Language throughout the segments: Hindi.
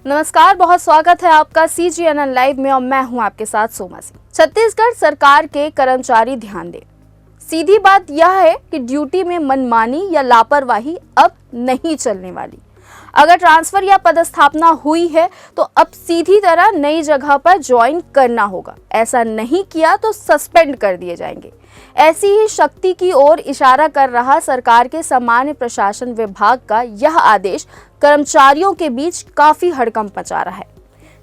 नमस्कार, बहुत स्वागत है आपका CGNN लाइव में और मैं हूं आपके साथ सोमा सिंह। छत्तीसगढ़ सरकार के कर्मचारी ध्यान दें। सीधी बात यह है कि ड्यूटी में मनमानी या लापरवाही अब नहीं चलने वाली। अगर ट्रांसफर या पदस्थापना हुई है तो अब सीधी तरह नई जगह पर ज्वाइन करना होगा। ऐसा नहीं किया तो सस्पेंड कर दिए जाएंगे। ऐसी ही शक्ति की ओर इशारा कर रहा सरकार के सामान्य प्रशासन विभाग का यह आदेश कर्मचारियों के बीच काफी हड़कंप मचा रहा है।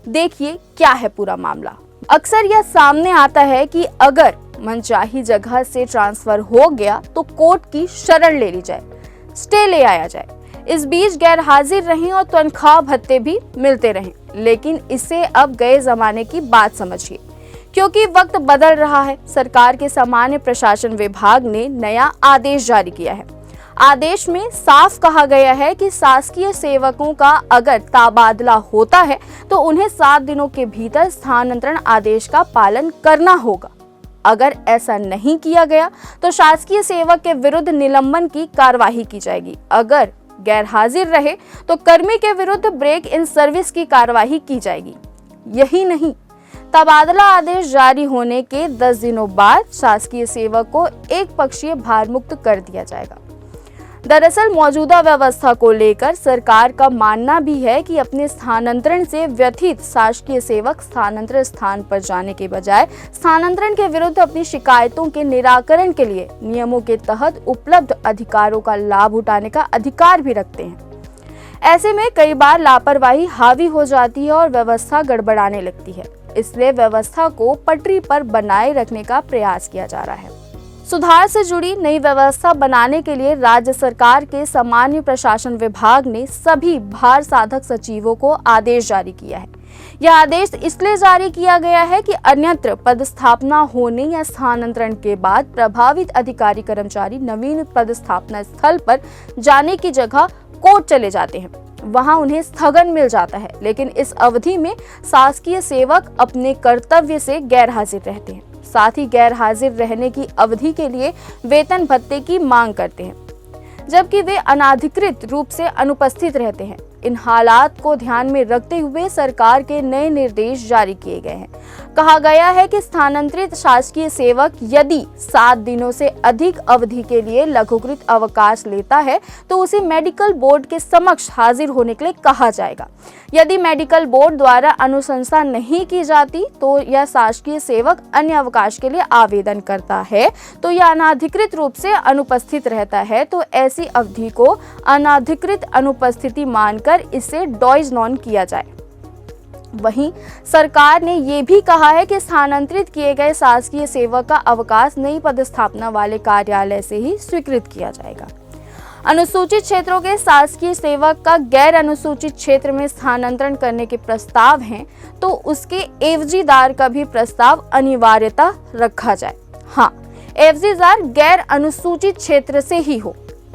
देखिए क्या है पूरा मामला। अक्सर यह सामने आता है कि अगर मनचाही जगह से ट्रांसफर हो गया तो कोर्ट की शरण ले ली जाए, स्टे ले आया जाए। इस बीच गैर हाजिर रहें और तनख्वाह भत्ते भी मिलते रहें, लेकिन इसे अब गए जमाने की बात समझिए, क्योंकि वक्त बदल रहा है। सरकार के सामान्य प्रशासन विभाग ने नया आदेश जारी किया है। आदेश में साफ कहा गया है कि शासकीय सेवकों का अगर तबादला होता है तो उन्हें 7 दिनों के भीतर स्थानांतरण आदेश का पालन करना होगा। अगर ऐसा नहीं किया गया तो शासकीय सेवक के विरुद्ध निलंबन की कार्यवाही की जाएगी। अगर गैर हाजिर रहे तो कर्मी के विरुद्ध ब्रेक इन सर्विस की कार्यवाही की जाएगी। यही नहीं, तबादला आदेश जारी होने के 10 दिनों बाद शासकीय सेवक को एक पक्षीय भार मुक्त कर दिया जाएगा। दरअसल मौजूदा व्यवस्था को लेकर सरकार का मानना भी है कि अपने स्थानांतरण से व्यथित शासकीय सेवक स्थानांतरण स्थान पर जाने के बजाय स्थानांतरण के विरुद्ध अपनी शिकायतों के निराकरण के लिए नियमों के तहत उपलब्ध अधिकारों का लाभ उठाने का अधिकार भी रखते हैं। ऐसे में कई बार लापरवाही हावी हो जाती है और व्यवस्था गड़बड़ाने लगती है। इसलिए व्यवस्था को पटरी पर बनाए रखने का प्रयास किया जा रहा है। सुधार से जुड़ी नई व्यवस्था बनाने के लिए राज्य सरकार के सामान्य प्रशासन विभाग ने सभी भार साधक सचिवों को आदेश जारी किया है। यह आदेश इसलिए जारी किया गया है कि अन्यत्र पदस्थापना होने या स्थानांतरण के बाद प्रभावित अधिकारी कर्मचारी नवीन पदस्थापना स्थल पर जाने की जगह कोर्ट चले जाते हैं। वहां उन्हें स्थगन मिल जाता है, लेकिन इस अवधि में शासकीय सेवक अपने कर्तव्य से गैर हाजिर रहते हैं। साथ ही गैर हाजिर रहने की अवधि के लिए वेतन भत्ते की मांग करते हैं, जबकि वे अनाधिकृत रूप से अनुपस्थित रहते हैं। इन हालात को ध्यान में रखते हुए सरकार के नए निर्देश जारी किए गए हैं। कहा गया है कि स्थानांतरित शासकीय सेवक यदि 7 दिनों से अधिक अवधि के लिए लघुकृत अवकाश लेता है तो उसे मेडिकल बोर्ड के समक्ष हाजिर होने के लिए कहा जाएगा। यदि मेडिकल बोर्ड द्वारा अनुशंसा नहीं की जाती तो यह शासकीय सेवक अन्य अवकाश के लिए आवेदन करता है तो यह अनाधिकृत रूप से अनुपस्थित रहता है तो ऐसी अवधि को अनाधिकृत अनुपस्थिति मानकर इसे डॉयज नॉन किया जाए। वहीं सरकार ने यह भी कहा है कि स्थानांतरित किए गए शासकीय सेवक का अवकाश नई पदस्थापना वाले कार्यालय से ही स्वीकृत किया जाएगा। अनुसूचित क्षेत्रों के शासकीय सेवक का गैर अनुसूचित क्षेत्र में स्थानांतरण करने के प्रस्ताव हैं तो उसके एवजीदार का भी प्रस्ताव अनिवार्यता रखा जाए। हाँ, एवजीदार गैर अनुसूचित क्षेत्र से ही हो।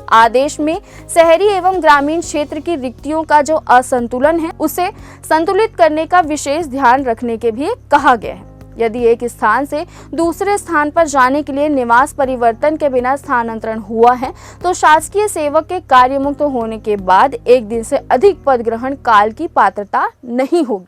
आदेश में शहरी एवं ग्रामीण क्षेत्र की रिक्तियों का जो असंतुलन है उसे संतुलित करने का विशेष ध्यान रखने के भी कहा गया है। यदि एक स्थान से दूसरे स्थान पर जाने के लिए निवास परिवर्तन के बिना स्थानांतरण हुआ है तो शासकीय सेवक के कार्यमुक्त होने के बाद 1 दिन से अधिक पद ग्रहण काल की पात्रता नहीं होगी।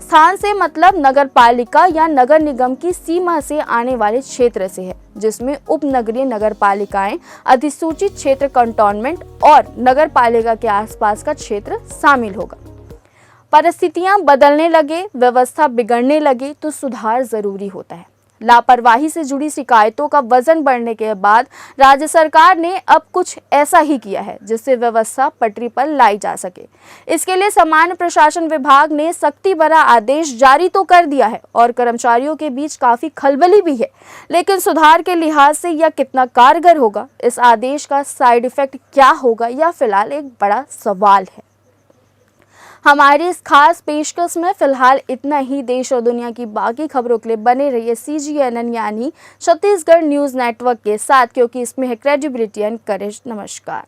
स्थान से मतलब नगर पालिका या नगर निगम की सीमा से आने वाले क्षेत्र से है, जिसमें उप नगरीय नगर पालिकाएं, अधिसूचित क्षेत्र कंटोनमेंट और नगर पालिका के आसपास का क्षेत्र शामिल होगा। परिस्थितियां बदलने लगे, व्यवस्था बिगड़ने लगे तो सुधार जरूरी होता है। लापरवाही से जुड़ी शिकायतों का वजन बढ़ने के बाद राज्य सरकार ने अब कुछ ऐसा ही किया है जिससे व्यवस्था पटरी पर लाई जा सके। इसके लिए सामान्य प्रशासन विभाग ने सख्ती भरा आदेश जारी तो कर दिया है और कर्मचारियों के बीच काफी खलबली भी है, लेकिन सुधार के लिहाज से यह कितना कारगर होगा, इस आदेश का साइड इफेक्ट क्या होगा, यह फिलहाल एक बड़ा सवाल है। हमारी इस खास पेशकश में फिलहाल इतना ही। देश और दुनिया की बाकी खबरों के लिए बने रहिए CGNN यानी छत्तीसगढ़ न्यूज नेटवर्क के साथ, क्योंकि इसमें है क्रेडिबिलिटी एंड करेज। नमस्कार।